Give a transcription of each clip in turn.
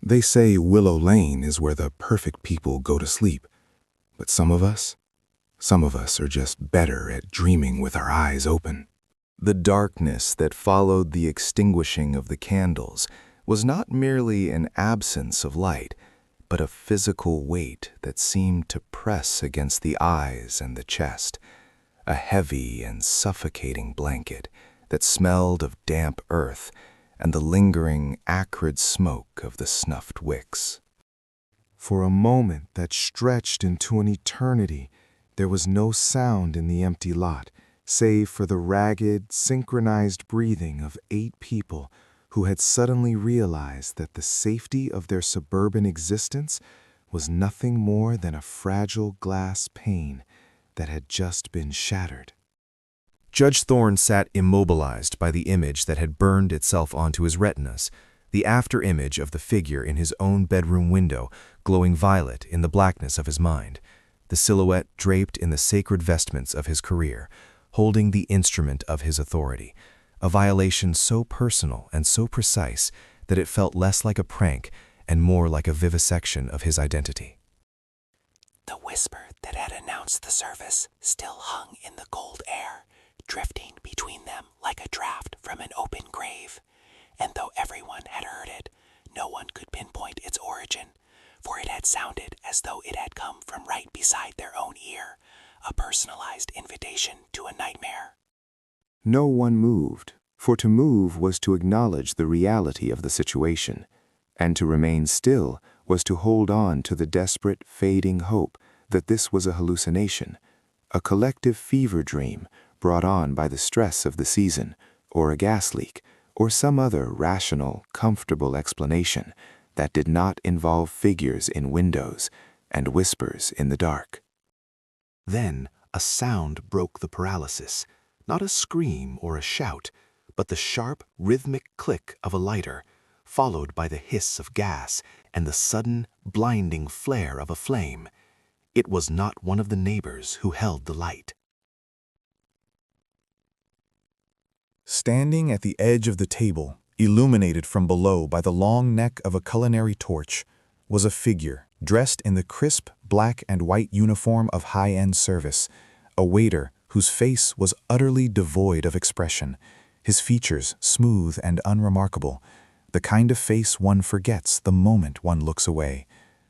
They say Willow Lane is where the perfect people go to sleep. But some of us are just better at dreaming with our eyes open. The darkness that followed the extinguishing of the candles was not merely an absence of light, but a physical weight that seemed to press against the eyes and the chest, a heavy and suffocating blanket that smelled of damp earth and the lingering, acrid smoke of the snuffed wicks. For a moment that stretched into an eternity, there was no sound in the empty lot, save for the ragged, synchronized breathing of 8 people who had suddenly realized that the safety of their suburban existence was nothing more than a fragile glass pane that had just been shattered. Judge Thorne sat immobilized by the image that had burned itself onto his retinas, the after-image of the figure in his own bedroom window glowing violet in the blackness of his mind, the silhouette draped in the sacred vestments of his career, holding the instrument of his authority, a violation so personal and so precise that it felt less like a prank and more like a vivisection of his identity. The whisper that had announced the service still hung in the cold air, drifting between them like a draft from an open grave. And though everyone had heard it, no one could pinpoint its origin, for it had sounded as though it had come from right beside their own ear, a personalized invitation to a nightmare. No one moved, for to move was to acknowledge the reality of the situation, and to remain still was to hold on to the desperate, fading hope that this was a hallucination, a collective fever dream brought on by the stress of the season, or a gas leak, or some other rational, comfortable explanation that did not involve figures in windows and whispers in the dark. Then a sound broke the paralysis, not a scream or a shout, but the sharp, rhythmic click of a lighter, followed by the hiss of gas and the sudden, blinding flare of a flame. It was not one of the neighbors who held the light. Standing at the edge of the table, illuminated from below by the long neck of a culinary torch, was a figure dressed in the crisp black and white uniform of high-end service, a waiter whose face was utterly devoid of expression, his features smooth and unremarkable, the kind of face one forgets the moment one looks away,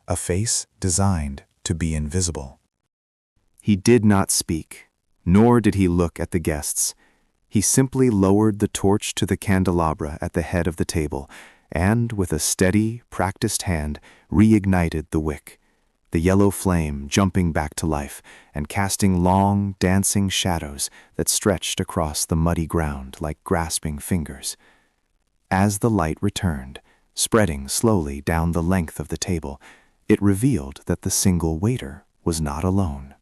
a face designed to be invisible. He did not speak, nor did he look at the guests. He simply lowered the torch to the candelabra at the head of the table and, with a steady, practiced hand, reignited the wick, the yellow flame jumping back to life and casting long, dancing shadows that stretched across the muddy ground like grasping fingers. As the light returned, spreading slowly down the length of the table, it revealed that the single waiter was not alone.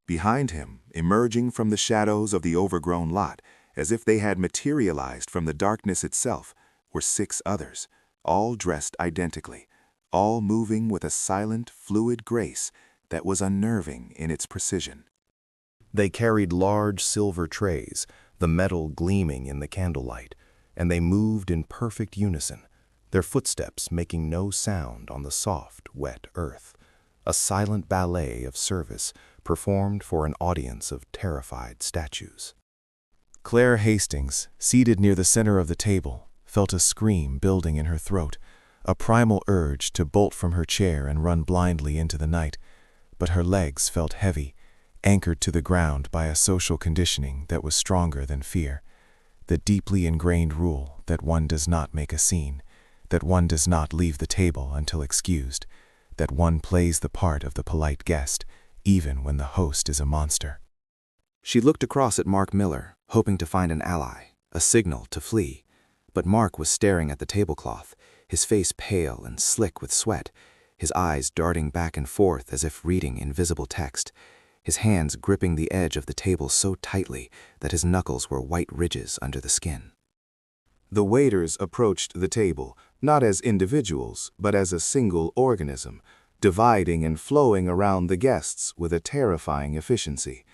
Behind him, emerging from the shadows of the overgrown lot, as if they had materialized from the darkness itself, were 6 others, all dressed identically, all moving with a silent, fluid grace that was unnerving in its precision. They carried large silver trays, the metal gleaming in the candlelight, and they moved in perfect unison, their footsteps making no sound on the soft, wet earth, a silent ballet of service performed for an audience of terrified statues. Claire Hastings, seated near the center of the table, felt a scream building in her throat, a primal urge to bolt from her chair and run blindly into the night, but her legs felt heavy, anchored to the ground by a social conditioning that was stronger than fear, the deeply ingrained rule that one does not make a scene, that one does not leave the table until excused, that one plays the part of the polite guest, even when the host is a monster. She looked across at Mark Miller, hoping to find an ally, a signal to flee, but Mark was staring at the tablecloth, his face pale and slick with sweat, his eyes darting back and forth as if reading invisible text, his hands gripping the edge of the table so tightly that his knuckles were white ridges under the skin. The waiters approached the table, not as individuals, but as a single organism, dividing and flowing around the guests with a terrifying efficiency.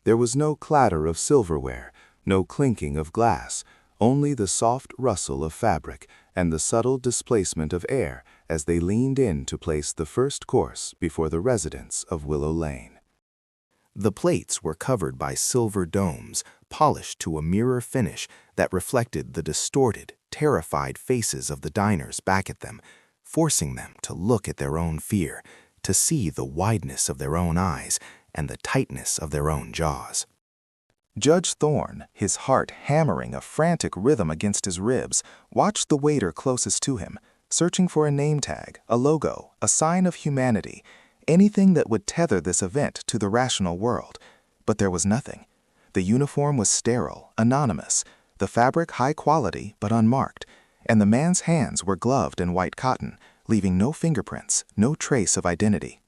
There was no clatter of silverware, no clinking of glass, only the soft rustle of fabric and the subtle displacement of air as they leaned in to place the first course before the residents of Willow Lane. The plates were covered by silver domes, polished to a mirror finish that reflected the distorted, terrified faces of the diners back at them, forcing them to look at their own fear, to see the wideness of their own eyes and the tightness of their own jaws. Judge Thorne, his heart hammering a frantic rhythm against his ribs, watched the waiter closest to him, searching for a name tag, a logo, a sign of humanity, anything that would tether this event to the rational world. But there was nothing. The uniform was sterile, anonymous, the fabric high quality but unmarked, and the man's hands were gloved in white cotton, leaving no fingerprints, no trace of identity.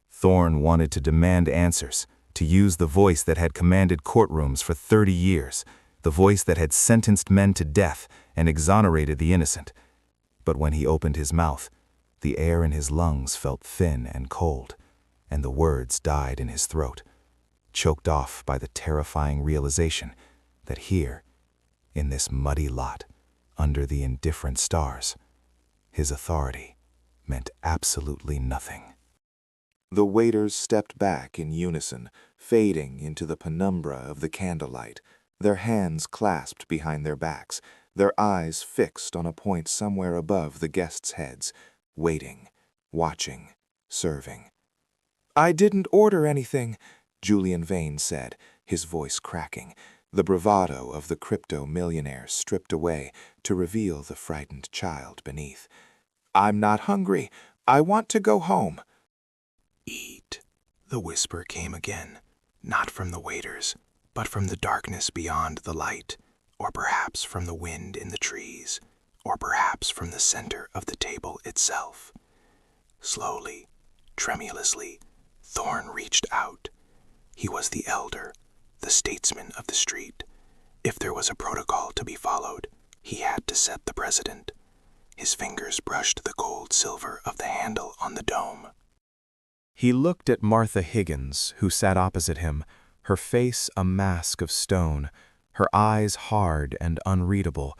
Thorne wanted to demand answers, to use the voice that had commanded courtrooms for 30 years, the voice that had sentenced men to death and exonerated the innocent. But when he opened his mouth, the air in his lungs felt thin and cold, and the words died in his throat, choked off by the terrifying realization that here, in this muddy lot, under the indifferent stars, his authority meant absolutely nothing. The waiters stepped back in unison, fading into the penumbra of the candlelight, their hands clasped behind their backs, their eyes fixed on a point somewhere above the guests' heads, waiting, watching, serving. "I didn't order anything," Julian Vane said, his voice cracking, the bravado of the crypto-millionaire stripped away to reveal the frightened child beneath. "I'm not hungry. I want to go home." "Eat," the whisper came again, not from the waiters, but from the darkness beyond the light, or perhaps from the wind in the trees, or perhaps from the center of the table itself. Slowly, tremulously, Thorne reached out. He was the elder, the statesman of the street. If there was a protocol to be followed, he had to set the precedent. His fingers brushed the gold silver of the handle on the dome. He looked at Martha Higgins, who sat opposite him, her face a mask of stone, her eyes hard and unreadable,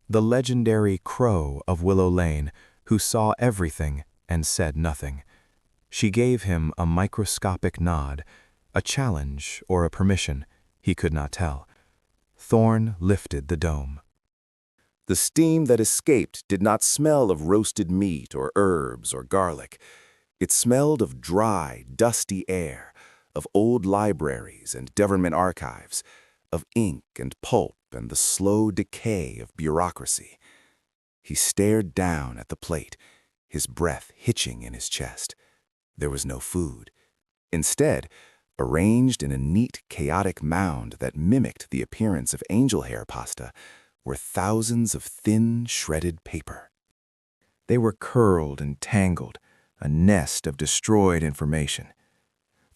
the legendary Crow of Willow Lane, who saw everything and said nothing. She gave him a microscopic nod, a challenge or a permission, he could not tell. Thorne lifted the dome. The steam that escaped did not smell of roasted meat or herbs or garlic. It smelled of dry, dusty air, of old libraries and government archives, of ink and pulp and the slow decay of bureaucracy. He stared down at the plate, his breath hitching in his chest. There was no food. Instead, arranged in a neat, chaotic mound that mimicked the appearance of angel hair pasta, were thousands of thin, shredded paper. They were curled and tangled, a nest of destroyed information.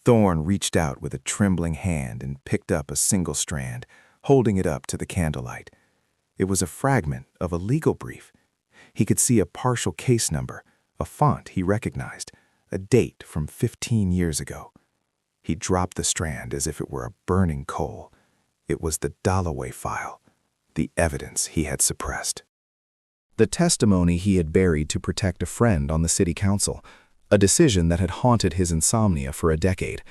Thorne reached out with a trembling hand and picked up a single strand, holding it up to the candlelight. It was a fragment of a legal brief. He could see a partial case number, a font he recognized, a date from 15 years ago. He dropped the strand as if it were a burning coal. It was the Dalloway file, the evidence he had suppressed. The testimony he had buried to protect a friend on the city council, a decision that had haunted his insomnia for a decade,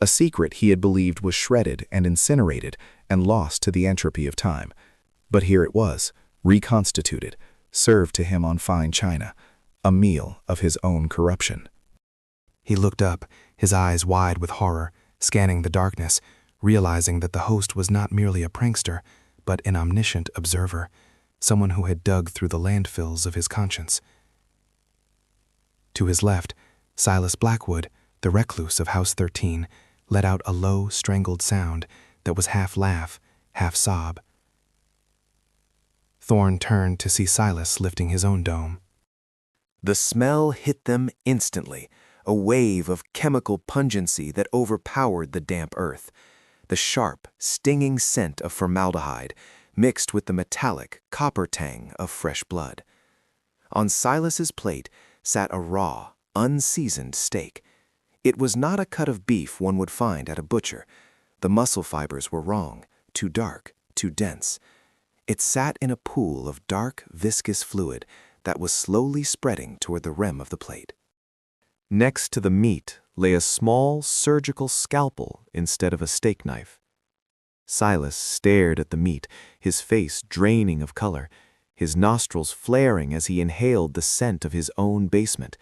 a secret he had believed was shredded and incinerated and lost to the entropy of time. But here it was, reconstituted, served to him on fine china, a meal of his own corruption. He looked up, his eyes wide with horror, scanning the darkness, realizing that the host was not merely a prankster, but an omniscient observer, someone who had dug through the landfills of his conscience. To his left, Silas Blackwood, the recluse of House 13, let out a low, strangled sound that was half laugh, half sob. Thorne turned to see Silas lifting his own dome. The smell hit them instantly, a wave of chemical pungency that overpowered the damp earth. The sharp, stinging scent of formaldehyde mixed with the metallic copper tang of fresh blood. On Silas's plate sat a raw, unseasoned steak. It was not a cut of beef one would find at a butcher. The muscle fibers were wrong, too dark, too dense. It sat in a pool of dark, viscous fluid that was slowly spreading toward the rim of the plate. Next to the meat lay a small surgical scalpel instead of a steak knife. Silas stared at the meat, his face draining of color, his nostrils flaring as he inhaled the scent of his own basement,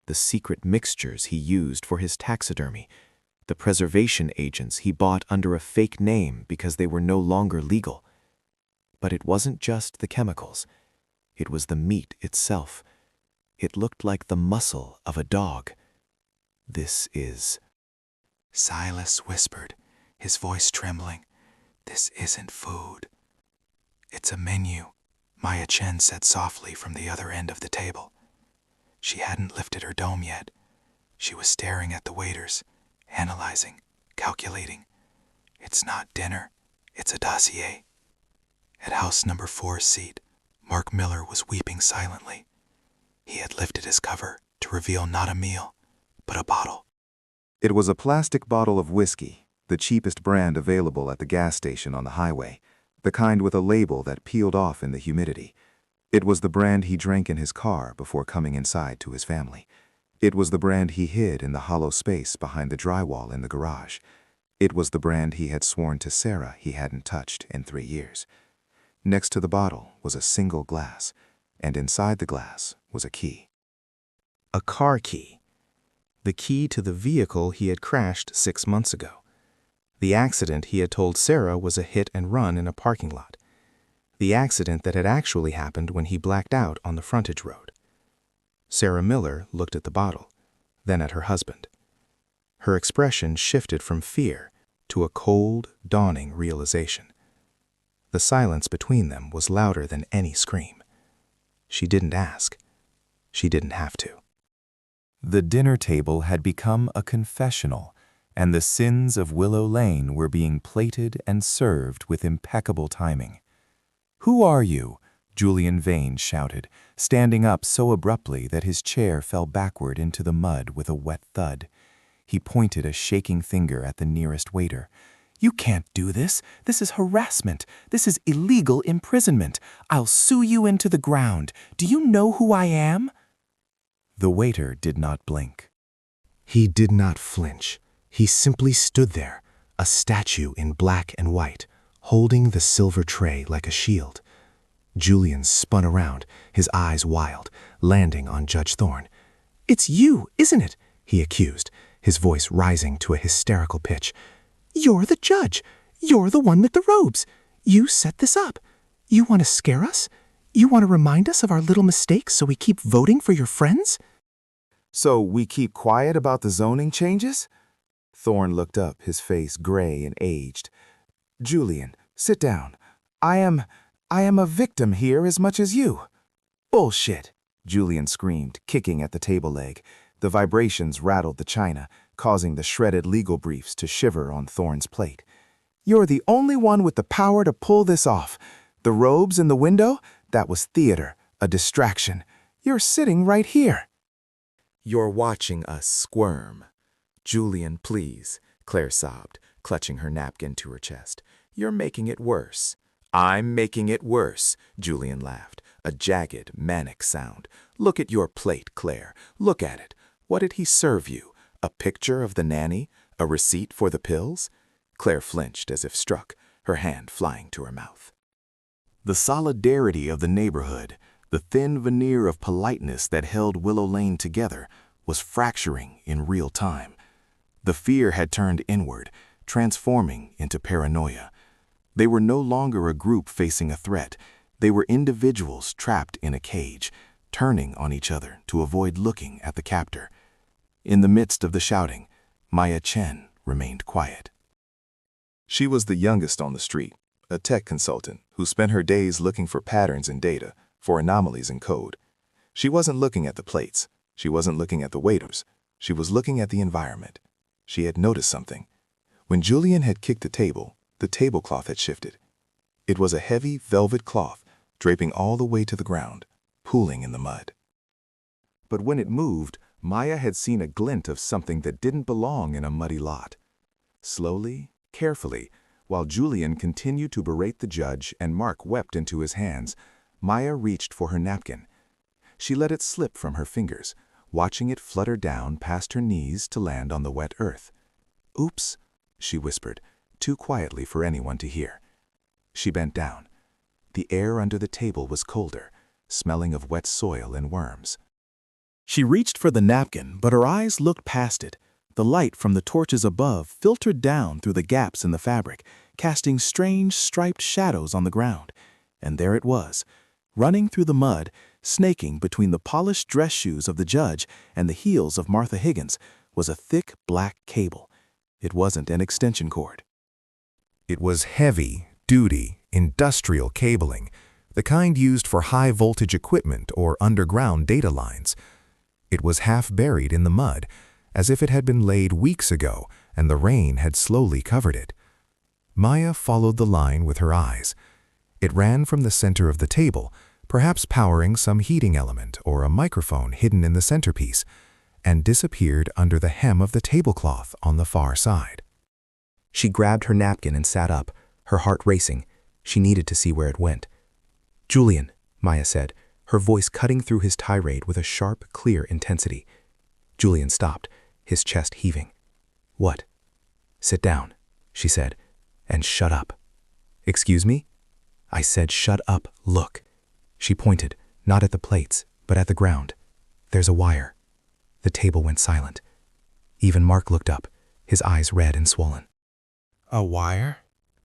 the secret mixtures he used for his taxidermy, the preservation agents he bought under a fake name because they were no longer legal. But it wasn't just the chemicals. It was the meat itself. It looked like the muscle of a dog. "This is—" Silas whispered, his voice trembling. "This isn't food. It's a menu," Maya Chen said softly from the other end of the table. She hadn't lifted her dome yet. She was staring at the waiters, analyzing, calculating. "It's not dinner, it's a dossier." At house number 4's seat, Mark Miller was weeping silently. He had lifted his cover to reveal not a meal, but a bottle. It was a plastic bottle of whiskey, the cheapest brand available at the gas station on the highway, the kind with a label that peeled off in the humidity. It was the brand he drank in his car before coming inside to his family. It was the brand he hid in the hollow space behind the drywall in the garage. It was the brand he had sworn to Sarah he hadn't touched in 3 years. Next to the bottle was a single glass, and inside the glass was a key. A car key. The key to the vehicle he had crashed 6 months ago. The accident he had told Sarah was a hit and run in a parking lot. The accident that had actually happened when he blacked out on the frontage road. Sarah Miller looked at the bottle, then at her husband. Her expression shifted from fear to a cold, dawning realization. The silence between them was louder than any scream. She didn't ask. She didn't have to. The dinner table had become a confessional, and the sins of Willow Lane were being plated and served with impeccable timing. "Who are you?" Julian Vane shouted, standing up so abruptly that his chair fell backward into the mud with a wet thud. He pointed a shaking finger at the nearest waiter. "You can't do this. This is harassment. This is illegal imprisonment. I'll sue you into the ground. Do you know who I am?" The waiter did not blink. He did not flinch. He simply stood there, a statue in black and white, holding the silver tray like a shield. Julian spun around, his eyes wild, landing on Judge Thorne. "It's you, isn't it?" he accused, his voice rising to a hysterical pitch. "You're the judge. You're the one with the robes. You set this up. You want to scare us? You want to remind us of our little mistakes so we keep voting for your friends?" "So we keep quiet about the zoning changes?" Thorne looked up, his face gray and aged. "Julian, sit down. I am a victim here as much as you." "Bullshit," Julian screamed, kicking at the table leg. The vibrations rattled the china, causing the shredded legal briefs to shiver on Thorne's plate. "You're the only one with the power to pull this off. The robes in the window? That was theater, a distraction. You're sitting right here." "You're watching us squirm." "Julian, please," Claire sobbed, clutching her napkin to her chest. "You're making it worse." "I'm making it worse," Julian laughed, a jagged, manic sound. "Look at your plate, Claire. Look at it. What did he serve you? A picture of the nanny? A receipt for the pills?" Claire flinched as if struck, her hand flying to her mouth. The solidarity of the neighborhood, the thin veneer of politeness that held Willow Lane together, was fracturing in real time. The fear had turned inward, transforming into paranoia. They were no longer a group facing a threat. They were individuals trapped in a cage, turning on each other to avoid looking at the captor. In the midst of the shouting, Maya Chen remained quiet. She was the youngest on the street, a tech consultant who spent her days looking for patterns in data, for anomalies in code. She wasn't looking at the plates. She wasn't looking at the waiters. She was looking at the environment. She had noticed something. When Julian had kicked the tablecloth had shifted. It was a heavy velvet cloth, draping all the way to the ground, pooling in the mud. But when it moved, Maya had seen a glint of something that didn't belong in a muddy lot. Slowly, carefully, While Julian continued to berate the judge and Mark wept into his hands, Maya reached for her napkin. She let it slip from her fingers, watching it flutter down past her knees to land on the wet earth. "Oops," she whispered, too quietly for anyone to hear. She bent down. The air under the table was colder, smelling of wet soil and worms. She reached for the napkin, but her eyes looked past it. The light from the torches above filtered down through the gaps in the fabric, casting strange striped shadows on the ground. And there it was, running through the mud, snaking between the polished dress shoes of the judge and the heels of Martha Higgins, was a thick black cable. It wasn't an extension cord. It was heavy-duty, industrial cabling, the kind used for high-voltage equipment or underground data lines. It was half buried in the mud, as if it had been laid weeks ago and the rain had slowly covered it. Maya followed the line with her eyes. It ran from the center of the table, perhaps powering some heating element or a microphone hidden in the centerpiece, and disappeared under the hem of the tablecloth on the far side. She grabbed her napkin and sat up, her heart racing. She needed to see where it went. "Julian," Maya said, her voice cutting through his tirade with a sharp, clear intensity. Julian stopped, his chest heaving. "What?" "Sit down," she said, "and shut up." "Excuse me?" "I said shut up, look." She pointed, not at the plates, but at the ground. "There's a wire." The table went silent. Even Mark looked up, his eyes red and swollen. "A wire?"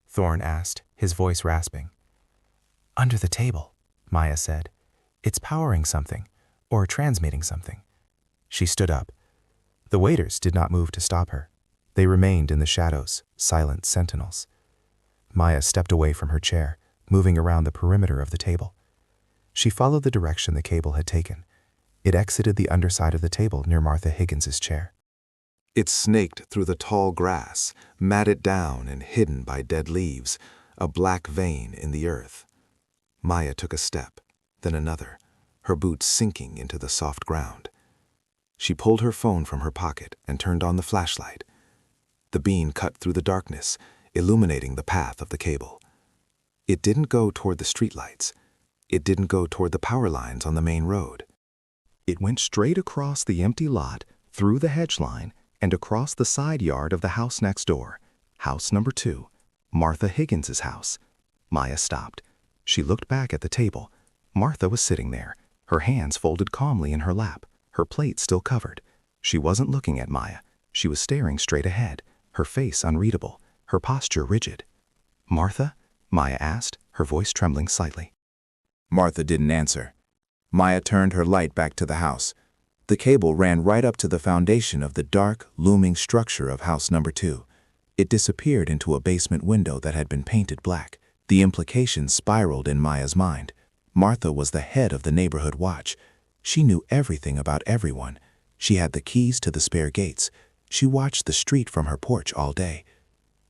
Thorne asked, his voice rasping. "Under the table," Maya said. "It's powering something, or transmitting something." She stood up. The waiters did not move to stop her. They remained in the shadows, silent sentinels. Maya stepped away from her chair, moving around the perimeter of the table. She followed the direction the cable had taken. It exited the underside of the table near Martha Higgins's chair. It snaked through the tall grass, matted down and hidden by dead leaves, a black vein in the earth. Maya took a step, then another, her boots sinking into the soft ground. She pulled her phone from her pocket and turned on the flashlight. The beam cut through the darkness, illuminating the path of the cable. It didn't go toward the streetlights. It didn't go toward the power lines on the main road. It went straight across the empty lot, through the hedge line, and across the side yard of the house next door, house number 2, Martha Higgins's house. Maya stopped. She looked back at the table. Martha was sitting there, her hands folded calmly in her lap, her plate still covered. She wasn't looking at Maya. She was staring straight ahead, her face unreadable, her posture rigid. "Martha?" Maya asked, her voice trembling slightly. Martha didn't answer. Maya turned her light back to the house. The cable ran right up to the foundation of the dark, looming structure of house number 2. It disappeared into a basement window that had been painted black. The implications spiraled in Maya's mind. Martha was the head of the neighborhood watch. She knew everything about everyone. She had the keys to the spare gates. She watched the street from her porch all day.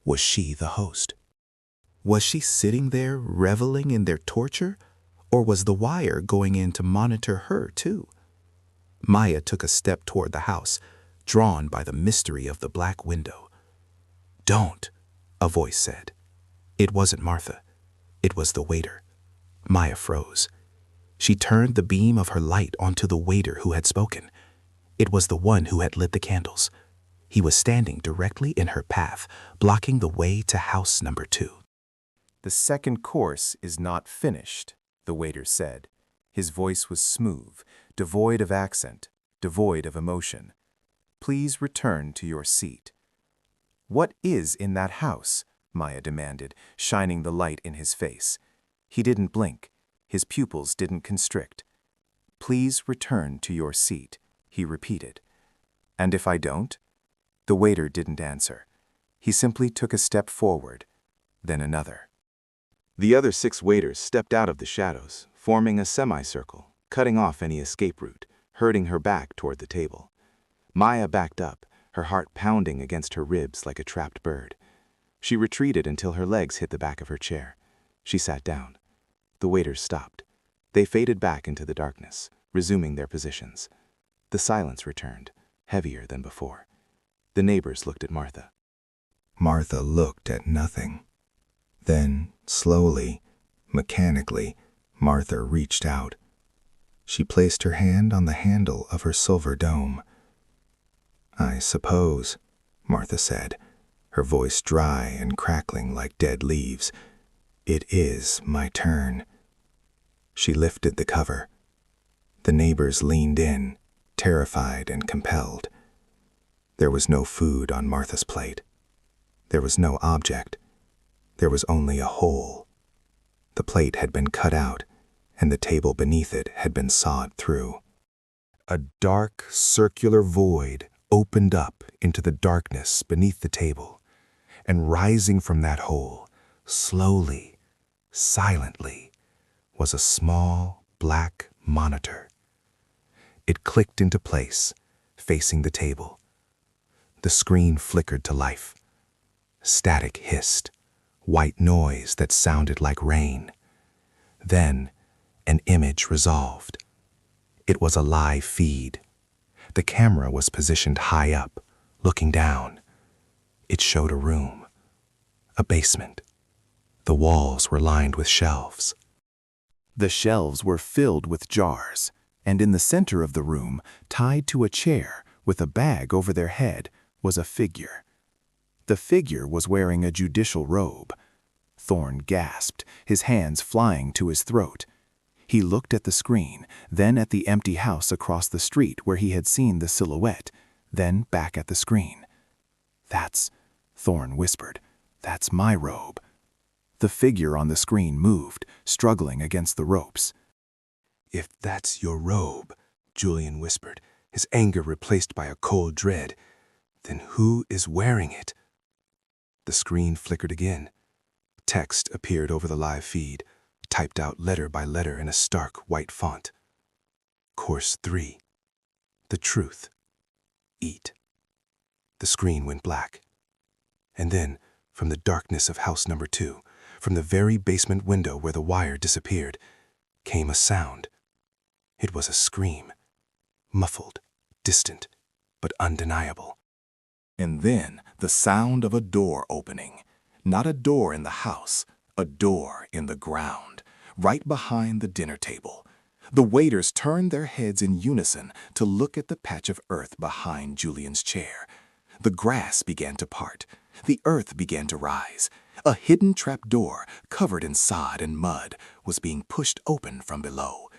Was she the host? Was she sitting there reveling in their torture? Or was the wire going in to monitor her too? Maya took a step toward the house, drawn by the mystery of the black window. "Don't," a voice said. It wasn't Martha. It was the waiter. Maya froze. She turned the beam of her light onto the waiter who had spoken. It was the one who had lit the candles. He was standing directly in her path, blocking the way to house number 2. "The second course is not finished," the waiter said. His voice was smooth, devoid of accent, devoid of emotion. "Please return to your seat." "What is in that house?" Maya demanded, shining the light in his face. He didn't blink. His pupils didn't constrict. "Please return to your seat," he repeated. "And if I don't?" The waiter didn't answer. He simply took a step forward, then another. The other 6 waiters stepped out of the shadows, forming a semicircle, cutting off any escape route, herding her back toward the table. Maya backed up, her heart pounding against her ribs like a trapped bird. She retreated until her legs hit the back of her chair. She sat down. The waiters stopped. They faded back into the darkness, resuming their positions. The silence returned, heavier than before. The neighbors looked at Martha. Martha looked at nothing. Then, slowly, mechanically, Martha reached out. She placed her hand on the handle of her silver dome. "I suppose," Martha said, her voice dry and crackling like dead leaves, "it is my turn." She lifted the cover. The neighbors leaned in, terrified and compelled. There was no food on Martha's plate. There was no object. There was only a hole. The plate had been cut out, and the table beneath it had been sawed through. A dark, circular void opened up into the darkness beneath the table, and rising from that hole, slowly, silently, was a small black monitor. It clicked into place, facing the table. The screen flickered to life. Static hissed, white noise that sounded like rain. Then, an image resolved. It was a live feed. The camera was positioned high up, looking down. It showed a room, a basement. The walls were lined with shelves. The shelves were filled with jars, and in the center of the room, tied to a chair with a bag over their head, was a figure. The figure was wearing a judicial robe. Thorne gasped, his hands flying to his throat. He looked at the screen, then at the empty house across the street where he had seen the silhouette, then back at the screen. "That's," Thorne whispered, "that's my robe." The figure on the screen moved, struggling against the ropes. "If that's your robe," Julian whispered, his anger replaced by a cold dread, "then who is wearing it?" The screen flickered again. Text appeared over the live feed, typed out letter by letter in a stark white font. Course 3. The truth. Eat. The screen went black. And then, from the darkness of house number 2, from the very basement window where the wire disappeared, came a sound. It was a scream. Muffled, distant, but undeniable. And then the sound of a door opening. Not a door in the house, a door in the ground, right behind the dinner table. The waiters turned their heads in unison to look at the patch of earth behind Julian's chair. The grass began to part. The earth began to rise. A hidden trap door, covered in sod and mud, was being pushed open from below.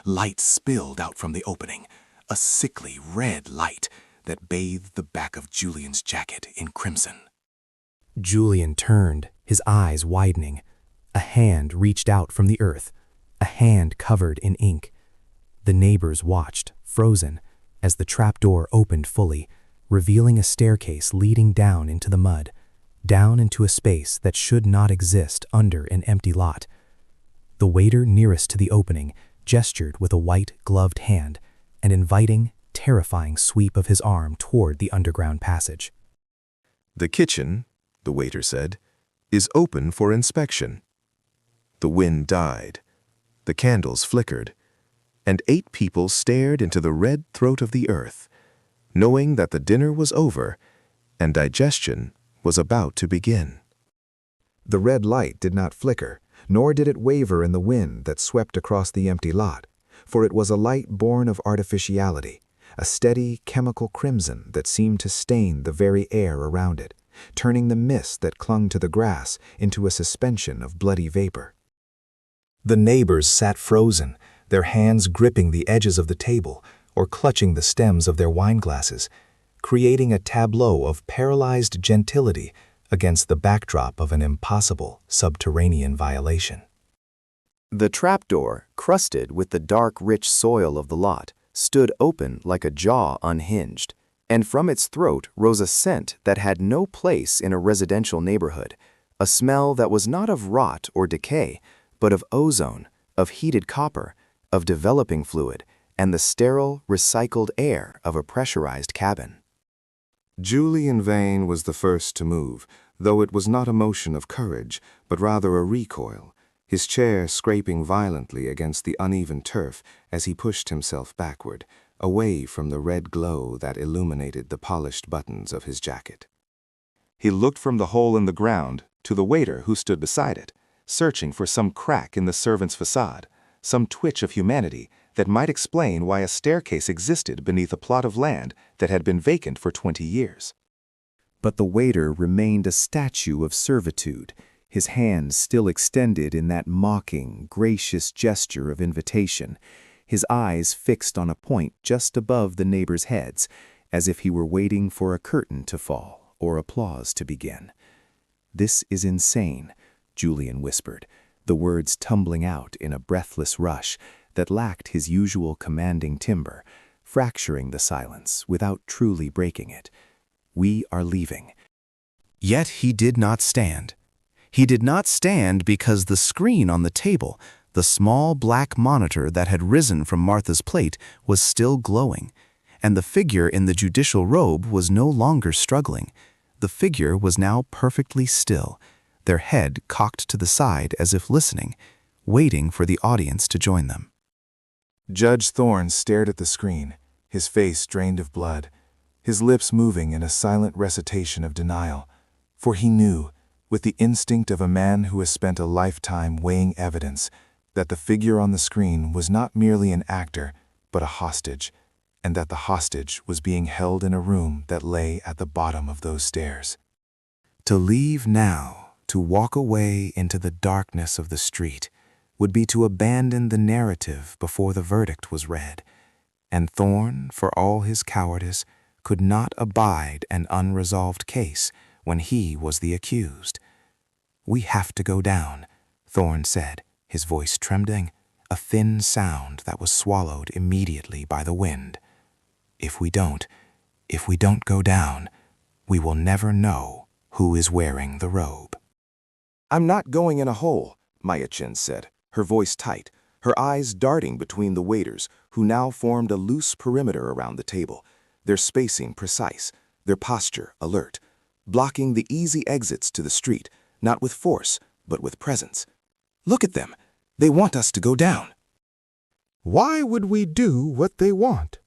Light spilled out from the opening, a sickly red light that bathed the back of Julian's jacket in crimson. Julian turned, his eyes widening. A hand reached out from the earth, a hand covered in ink. The neighbors watched, frozen, as the trapdoor opened fully, revealing a staircase leading down into the mud, down into a space that should not exist under an empty lot. The waiter nearest to the opening gestured with a white, gloved hand, an inviting, terrifying sweep of his arm toward the underground passage. "The kitchen," the waiter said, "is open for inspection." The wind died. The candles flickered, and 8 people stared into the red throat of the earth, knowing that the dinner was over and digestion was about to begin. The red light did not flicker, nor did it waver in the wind that swept across the empty lot, for it was a light born of artificiality, a steady chemical crimson that seemed to stain the very air around it, turning the mist that clung to the grass into a suspension of bloody vapor. The neighbors sat frozen, their hands gripping the edges of the table or clutching the stems of their wine glasses, creating a tableau of paralyzed gentility against the backdrop of an impossible subterranean violation. The trapdoor, crusted with the dark, rich soil of the lot, stood open like a jaw unhinged, and from its throat rose a scent that had no place in a residential neighborhood, a smell that was not of rot or decay, but of ozone, of heated copper, of developing fluid, and the sterile, recycled air of a pressurized cabin. Julian Vane was the first to move, though it was not a motion of courage, but rather a recoil, his chair scraping violently against the uneven turf as he pushed himself backward, away from the red glow that illuminated the polished buttons of his jacket. He looked from the hole in the ground to the waiter who stood beside it, searching for some crack in the servant's facade, some twitch of humanity that might explain why a staircase existed beneath a plot of land that had been vacant for 20 years. But the waiter remained a statue of servitude, his hand still extended in that mocking, gracious gesture of invitation, his eyes fixed on a point just above the neighbors' heads, as if he were waiting for a curtain to fall or applause to begin. "This is insane," Julian whispered, the words tumbling out in a breathless rush that lacked his usual commanding timbre, fracturing the silence without truly breaking it. "We are leaving." Yet he did not stand. He did not stand because the screen on the table, the small black monitor that had risen from Martha's plate, was still glowing, and the figure in the judicial robe was no longer struggling. The figure was now perfectly still, their head cocked to the side as if listening, waiting for the audience to join them. Judge Thorne stared at the screen, his face drained of blood, his lips moving in a silent recitation of denial, for he knew, with the instinct of a man who has spent a lifetime weighing evidence, that the figure on the screen was not merely an actor, but a hostage, and that the hostage was being held in a room that lay at the bottom of those stairs. To leave now, to walk away into the darkness of the street, would be to abandon the narrative before the verdict was read, and Thorne, for all his cowardice, could not abide an unresolved case when he was the accused. "We have to go down," Thorne said, his voice trembling, a thin sound that was swallowed immediately by the wind. If we don't go down, we will never know who is wearing the robe." "I'm not going in a hole," Maya Chen said, her voice tight, her eyes darting between the waiters, who now formed a loose perimeter around the table, their spacing precise, their posture alert, blocking the easy exits to the street, not with force, but with presence. "Look at them. They want us to go down." Why would we do what they want?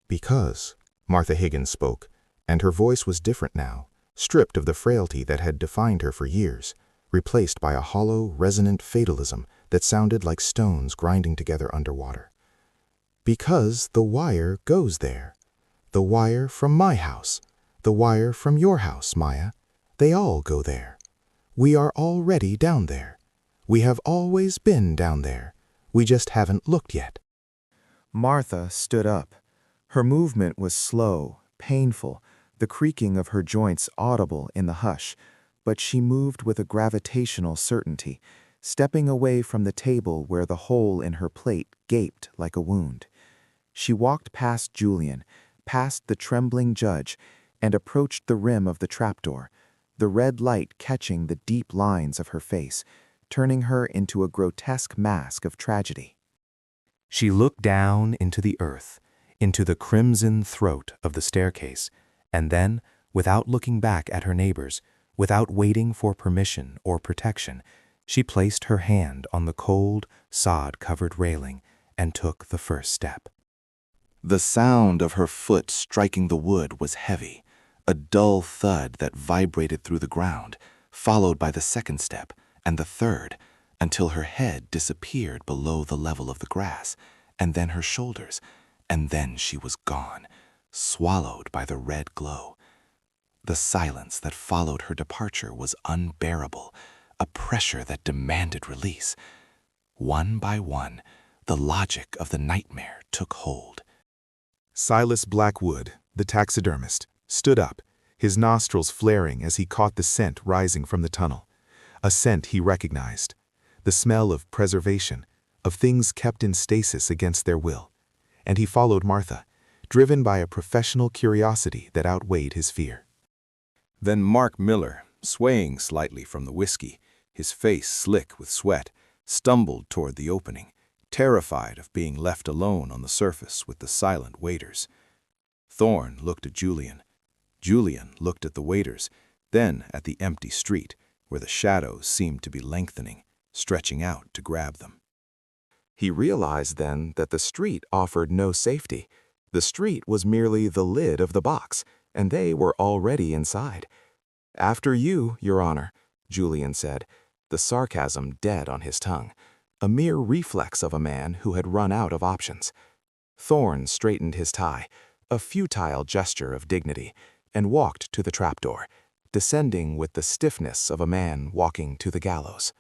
Because, Martha Higgins spoke, and her voice was different now, stripped of the frailty that had defined her for years, replaced by a hollow, resonant fatalism that sounded like stones grinding together underwater. Because the wire goes there. The wire from my house. The wire from your house, Maya. They all go there. We are already down there. We have always been down there. We just haven't looked yet. Martha stood up. Her movement was slow, painful, the creaking of her joints audible in the hush, but she moved with a gravitational certainty, stepping away from the table where the hole in her plate gaped like a wound. She walked past Julian, past the trembling judge, and approached the rim of the trapdoor, the red light catching the deep lines of her face, turning her into a grotesque mask of tragedy. She looked down into the earth, into the crimson throat of the staircase, and then, without looking back at her neighbors, without waiting for permission or protection, she placed her hand on the cold, sod-covered railing and took the first step. The sound of her foot striking the wood was heavy, a dull thud that vibrated through the ground, followed by the second step and the third, until her head disappeared below the level of the grass, and then her shoulders, and then she was gone, swallowed by the red glow. The silence that followed her departure was unbearable, a pressure that demanded release. One by one, the logic of the nightmare took hold. Silas Blackwood, the taxidermist, stood up, his nostrils flaring as he caught the scent rising from the tunnel. A scent he recognized, the smell of preservation, of things kept in stasis against their will. And he followed Martha, driven by a professional curiosity that outweighed his fear. Then Mark Miller, swaying slightly from the whiskey, his face slick with sweat, stumbled toward the opening, terrified of being left alone on the surface with the silent waiters. Thorne looked at Julian. Julian looked at the waiters, then at the empty street, where the shadows seemed to be lengthening, stretching out to grab them. He realized then that the street offered no safety. The street was merely the lid of the box, and they were already inside. "After you, Your Honor," Julian said, the sarcasm dead on his tongue, a mere reflex of a man who had run out of options. Thorne straightened his tie, a futile gesture of dignity, and walked to the trapdoor, descending with the stiffness of a man walking to the gallows.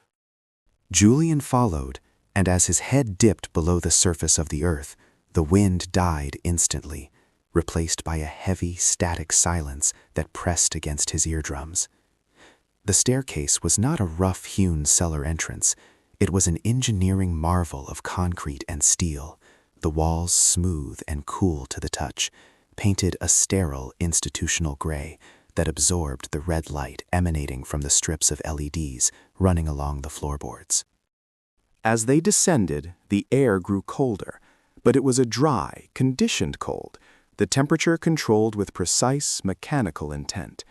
Julian followed, and as his head dipped below the surface of the earth, the wind died instantly, replaced by a heavy, static silence that pressed against his eardrums. The staircase was not a rough-hewn cellar entrance. It was an engineering marvel of concrete and steel, the walls smooth and cool to the touch, painted a sterile institutional gray that absorbed the red light emanating from the strips of LEDs running along the floorboards. As they descended, the air grew colder, but it was a dry, conditioned cold, the temperature controlled with precise mechanical intent.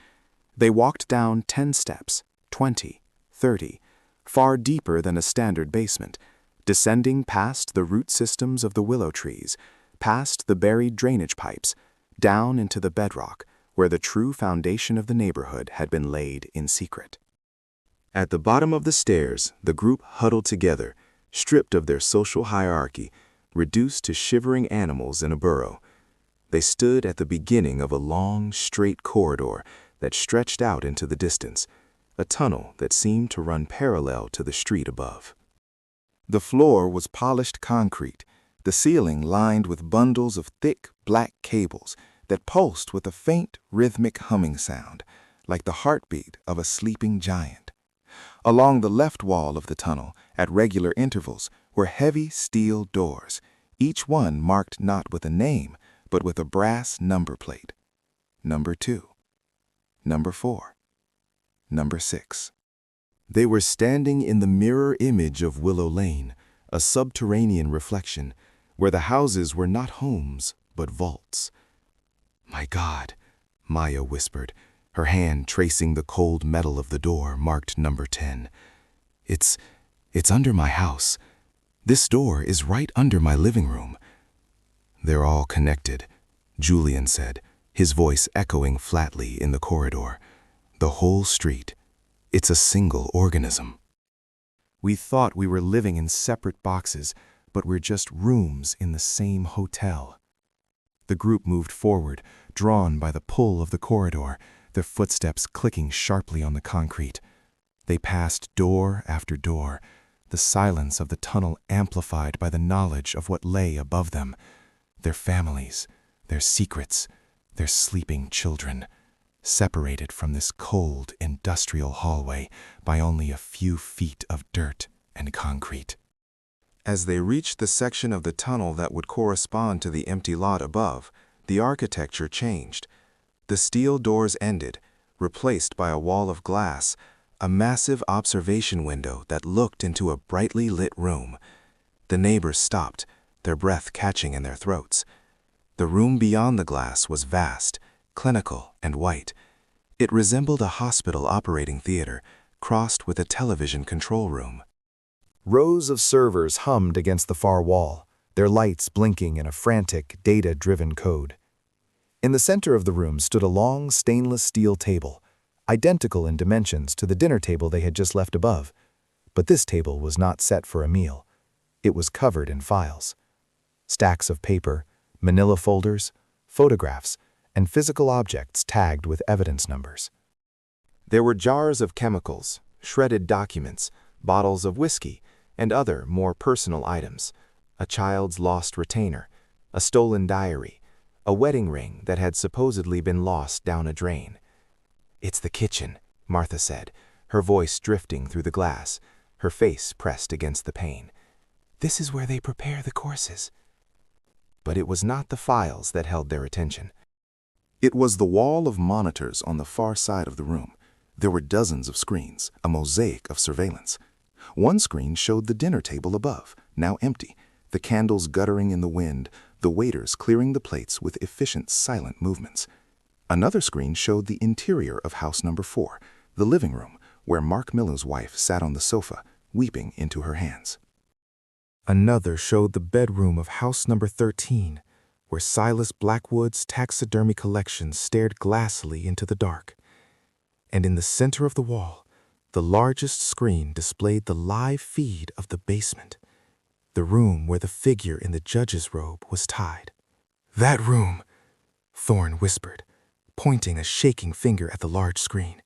They walked down 10 steps, 20, 30, far deeper than a standard basement, descending past the root systems of the willow trees, past the buried drainage pipes, down into the bedrock, where the true foundation of the neighborhood had been laid in secret. At the bottom of the stairs, the group huddled together, stripped of their social hierarchy, reduced to shivering animals in a burrow. They stood at the beginning of a long, straight corridor that stretched out into the distance, a tunnel that seemed to run parallel to the street above. The floor was polished concrete, the ceiling lined with bundles of thick, black cables that pulsed with a faint, rhythmic humming sound, like the heartbeat of a sleeping giant. Along the left wall of the tunnel, at regular intervals, were heavy steel doors, each one marked not with a name, but with a brass number plate. Number 2, Number 4, Number 6. They were standing in the mirror image of Willow Lane, a subterranean reflection, where the houses were not homes, but vaults. "My God," Maya whispered, her hand tracing the cold metal of the door marked number 10. It's under my house. This door is right under my living room." "They're all connected," Julian said, his voice echoing flatly in the corridor. "The whole street. It's a single organism." "We thought we were living in separate boxes, but we're just rooms in the same hotel." The group moved forward, drawn by the pull of the corridor, their footsteps clicking sharply on the concrete. They passed door after door, the silence of the tunnel amplified by the knowledge of what lay above them, their families, their secrets, their sleeping children, separated from this cold industrial hallway by only a few feet of dirt and concrete. As they reached the section of the tunnel that would correspond to the empty lot above, the architecture changed. The steel doors ended, replaced by a wall of glass, a massive observation window that looked into a brightly lit room. The neighbors stopped, their breath catching in their throats. The room beyond the glass was vast, clinical, and white. It resembled a hospital operating theater, crossed with a television control room. Rows of servers hummed against the far wall, their lights blinking in a frantic, data-driven code. In the center of the room stood a long stainless steel table, identical in dimensions to the dinner table they had just left above. But this table was not set for a meal. It was covered in files. Stacks of paper, manila folders, photographs, and physical objects tagged with evidence numbers. There were jars of chemicals, shredded documents, bottles of whiskey, and other more personal items, a child's lost retainer, a stolen diary, a wedding ring that had supposedly been lost down a drain. "It's the kitchen," Martha said, her voice drifting through the glass, her face pressed against the pane. "This is where they prepare the courses." But it was not the files that held their attention. It was the wall of monitors on the far side of the room. There were dozens of screens, a mosaic of surveillance. One screen showed the dinner table above, now empty, the candles guttering in the wind, the waiters clearing the plates with efficient, silent movements. Another screen showed the interior of house number 4, the living room, where Mark Miller's wife sat on the sofa, weeping into her hands. Another showed the bedroom of house number 13, where Silas Blackwood's taxidermy collection stared glassily into the dark. And in the center of the wall, The largest screen displayed the live feed of the basement, the room where the figure in the judge's robe was tied. "That room," Thorne whispered, pointing a shaking finger at the large screen.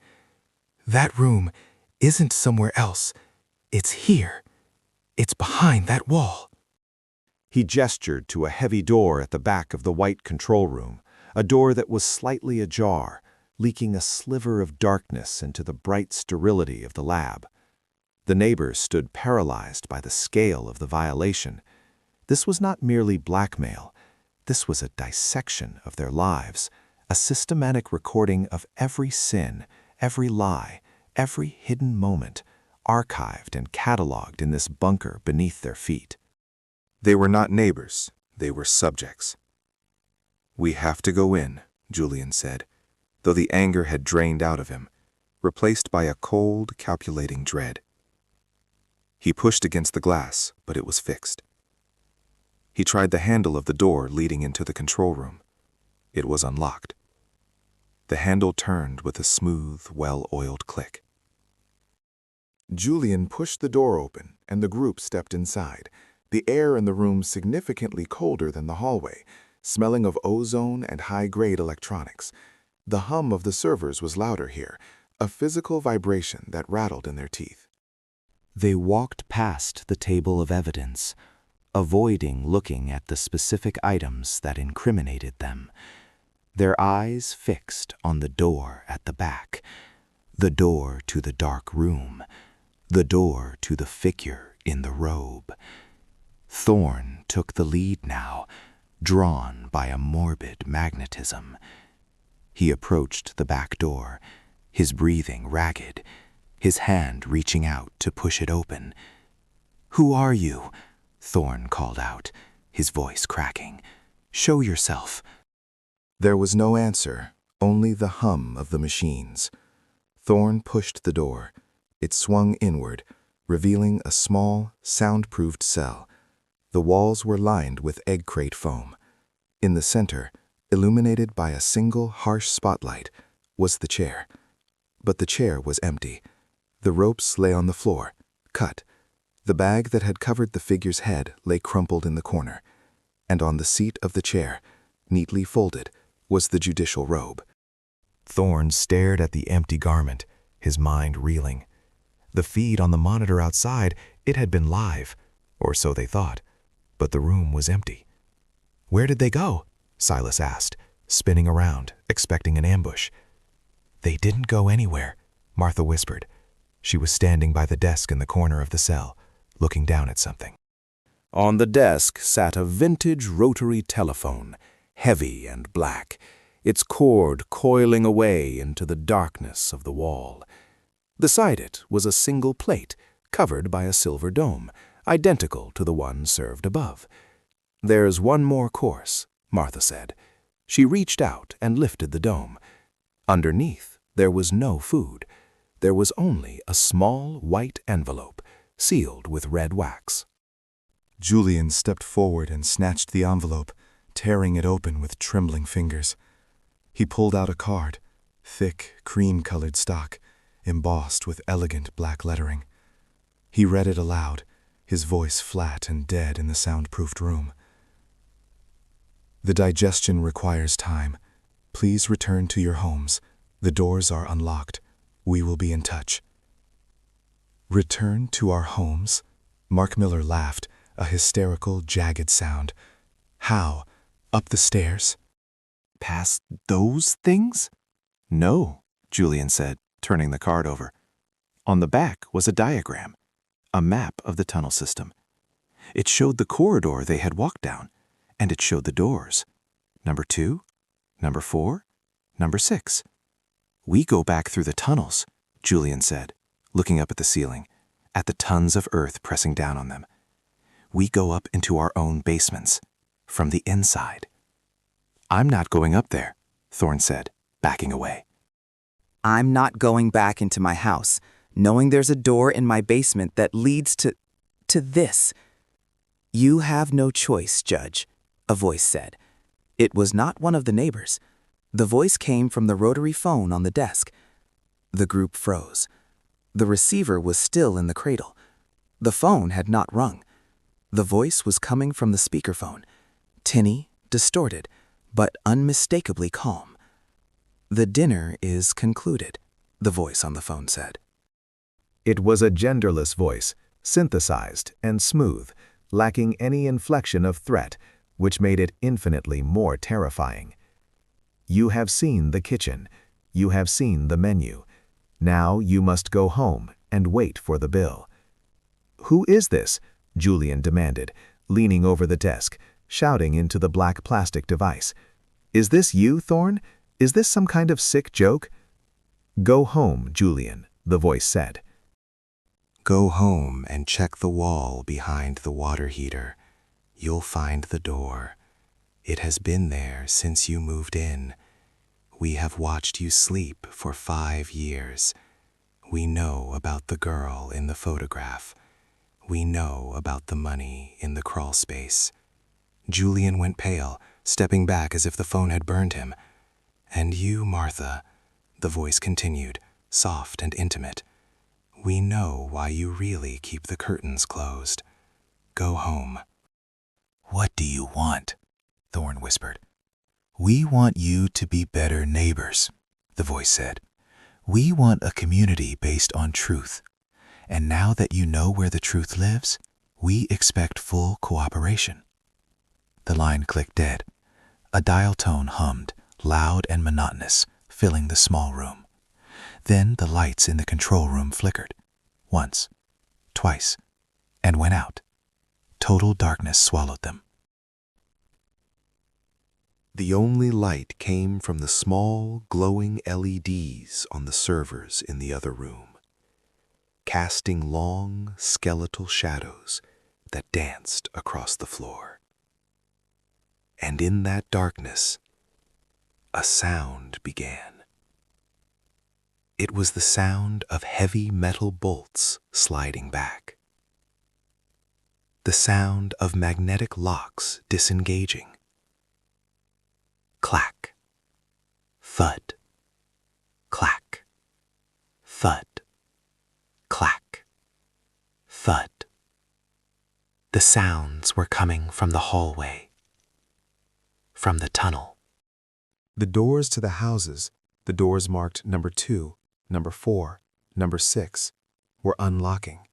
"That room isn't somewhere else. It's here. It's behind that wall." He gestured to a heavy door at the back of the white control room, a door that was slightly ajar, leaking a sliver of darkness into the bright sterility of the lab. The neighbors stood paralyzed by the scale of the violation. This was not merely blackmail. This was a dissection of their lives, a systematic recording of every sin, every lie, every hidden moment, archived and cataloged in this bunker beneath their feet. They were not neighbors, they were subjects. "We have to go in," Julian said, though the anger had drained out of him, replaced by a cold, calculating dread. He pushed against the glass, but it was fixed. He tried the handle of the door leading into the control room. It was unlocked. The handle turned with a smooth, well-oiled click. Julian pushed the door open, and the group stepped inside, the air in the room significantly colder than the hallway, smelling of ozone and high-grade electronics. The hum of the servers was louder here, a physical vibration that rattled in their teeth. They walked past the table of evidence, avoiding looking at the specific items that incriminated them, their eyes fixed on the door at the back, the door to the dark room, the door to the figure in the robe. Thorne took the lead now, drawn by a morbid magnetism. He approached the back door, his breathing ragged, his hand reaching out to push it open. "Who are you?" Thorne called out, his voice cracking. "Show yourself." There was no answer, only the hum of the machines. Thorne pushed the door. It swung inward, revealing a small, soundproofed cell. The walls were lined with egg crate foam. In the center, illuminated by a single harsh spotlight, was the chair. But the chair was empty. The ropes lay on the floor, cut. The bag that had covered the figure's head lay crumpled in the corner. And on the seat of the chair, neatly folded, was the judicial robe. Thorne stared at the empty garment, his mind reeling. The feed on the monitor outside, it had been live, or so they thought, but the room was empty. "Where did they go?" Silas asked, spinning around, expecting an ambush. "They didn't go anywhere," Martha whispered. She was standing by the desk in the corner of the cell, looking down at something. On the desk sat a vintage rotary telephone, heavy and black, its cord coiling away into the darkness of the wall. Beside it was a single plate, covered by a silver dome, identical to the one served above. "There's one more course," Martha said. She reached out and lifted the dome. Underneath, there was no food. There was only a small white envelope, sealed with red wax. Julian stepped forward and snatched the envelope, tearing it open with trembling fingers. He pulled out a card, thick, cream-colored stock, embossed with elegant black lettering. He read it aloud, his voice flat and dead in the soundproofed room. "The digestion requires time. Please return to your homes. The doors are unlocked. We will be in touch." "Return to our homes?" Mark Miller laughed, a hysterical, jagged sound. "How? Up the stairs?" "Past those things?" "No," Julian said, turning the card over. On the back was a diagram, a map of the tunnel system. It showed the corridor they had walked down, and it showed the doors. Number 2, number 4, number 6. "We go back through the tunnels," Julian said, looking up at the ceiling, at the tons of earth pressing down on them. "We go up into our own basements, from the inside." "I'm not going up there," Thorne said, backing away. "I'm not going back into my house, knowing there's a door in my basement that leads to this." "You have no choice, Judge," a voice said. It was not one of the neighbors. The voice came from the rotary phone on the desk. The group froze. The receiver was still in the cradle. The phone had not rung. The voice was coming from the speakerphone, tinny, distorted, but unmistakably calm. "The dinner is concluded," the voice on the phone said. It was a genderless voice, synthesized and smooth, lacking any inflection of threat, which made it infinitely more terrifying. "You have seen the kitchen. You have seen the menu. Now you must go home and wait for the bill." "Who is this?" Julian demanded, leaning over the desk, shouting into the black plastic device. "Is this you, Thorne? Is this some kind of sick joke?" "Go home, Julian," the voice said. Go home and check the wall behind the water heater. You'll find the door. It has been there since you moved in. We have watched you sleep for 5 years. We know about the girl in the photograph. We know about the money in the crawl space. Julian went pale, stepping back as if the phone had burned him. And you, Martha, the voice continued, soft and intimate. We know why you really keep the curtains closed. Go home. "What do you want?" Thorne whispered. "We want you to be better neighbors," the voice said. "We want a community based on truth. And now that you know where the truth lives, we expect full cooperation." The line clicked dead. A dial tone hummed, loud and monotonous, filling the small room. Then the lights in the control room flickered. Once, twice, and went out. Total darkness swallowed them. The only light came from the small, glowing LEDs on the servers in the other room, casting long, skeletal shadows that danced across the floor. And in that darkness, a sound began. It was the sound of heavy metal bolts sliding back. The sound of magnetic locks disengaging. Clack, thud, clack, thud, clack, thud. The sounds were coming from the hallway, from the tunnel. The doors to the houses, the doors marked number 2, number 4, number 6, were unlocking.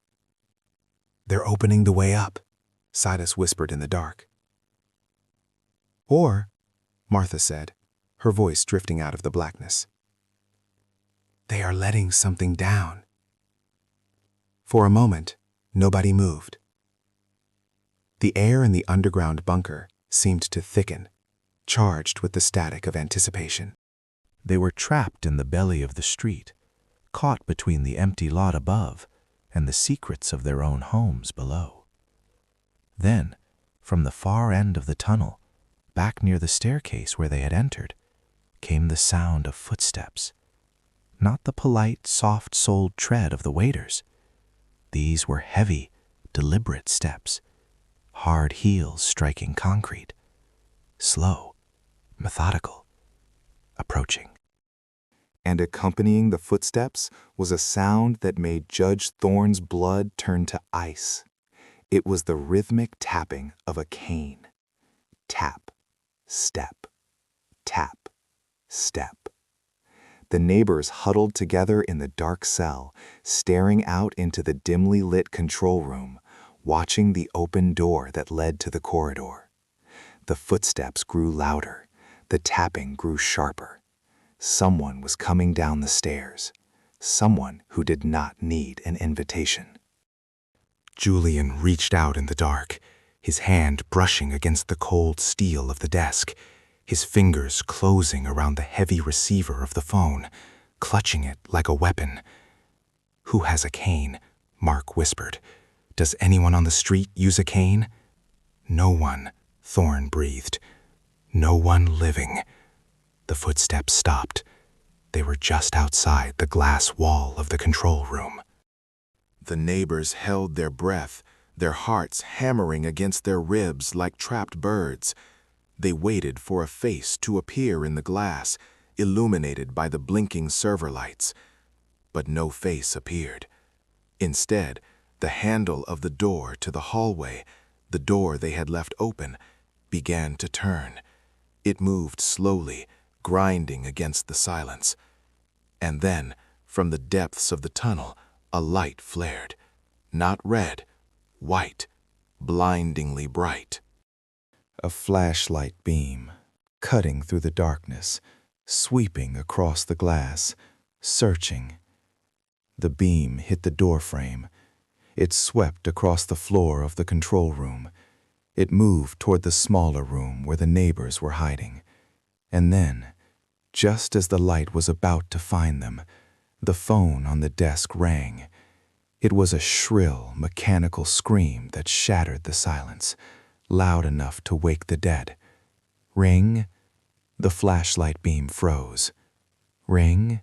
They're opening the way up, Silas whispered in the dark. Or, Martha said, her voice drifting out of the blackness, they are letting something down. For a moment, nobody moved. The air in the underground bunker seemed to thicken, charged with the static of anticipation. They were trapped in the belly of the street, caught between the empty lot above and the secrets of their own homes below. Then, from the far end of the tunnel, back near the staircase where they had entered, came the sound of footsteps. Not the polite, soft-soled tread of the waiters. These were heavy, deliberate steps, hard heels striking concrete, slow, methodical, approaching. And accompanying the footsteps was a sound that made Judge Thorne's blood turn to ice. It was the rhythmic tapping of a cane. Tap, step, tap, step. The neighbors huddled together in the dark cell, staring out into the dimly lit control room, watching the open door that led to the corridor. The footsteps grew louder. The tapping grew sharper. Someone was coming down the stairs. Someone who did not need an invitation. Julian reached out in the dark, his hand brushing against the cold steel of the desk, his fingers closing around the heavy receiver of the phone, clutching it like a weapon. "Who has a cane?" Mark whispered. "Does anyone on the street use a cane?" "No one," Thorne breathed. "No one living." The footsteps stopped. They were just outside the glass wall of the control room. The neighbors held their breath, their hearts hammering against their ribs like trapped birds. They waited for a face to appear in the glass, illuminated by the blinking server lights. But no face appeared. Instead, the handle of the door to the hallway, the door they had left open, began to turn. It moved slowly, grinding against the silence. And then, from the depths of the tunnel, a light flared. Not red, white, blindingly bright. A flashlight beam, cutting through the darkness, sweeping across the glass, searching. The beam hit the doorframe. It swept across the floor of the control room. It moved toward the smaller room where the neighbors were hiding. And then, just as the light was about to find them, the phone on the desk rang. It was a shrill, mechanical scream that shattered the silence, loud enough to wake the dead. Ring. The flashlight beam froze. Ring.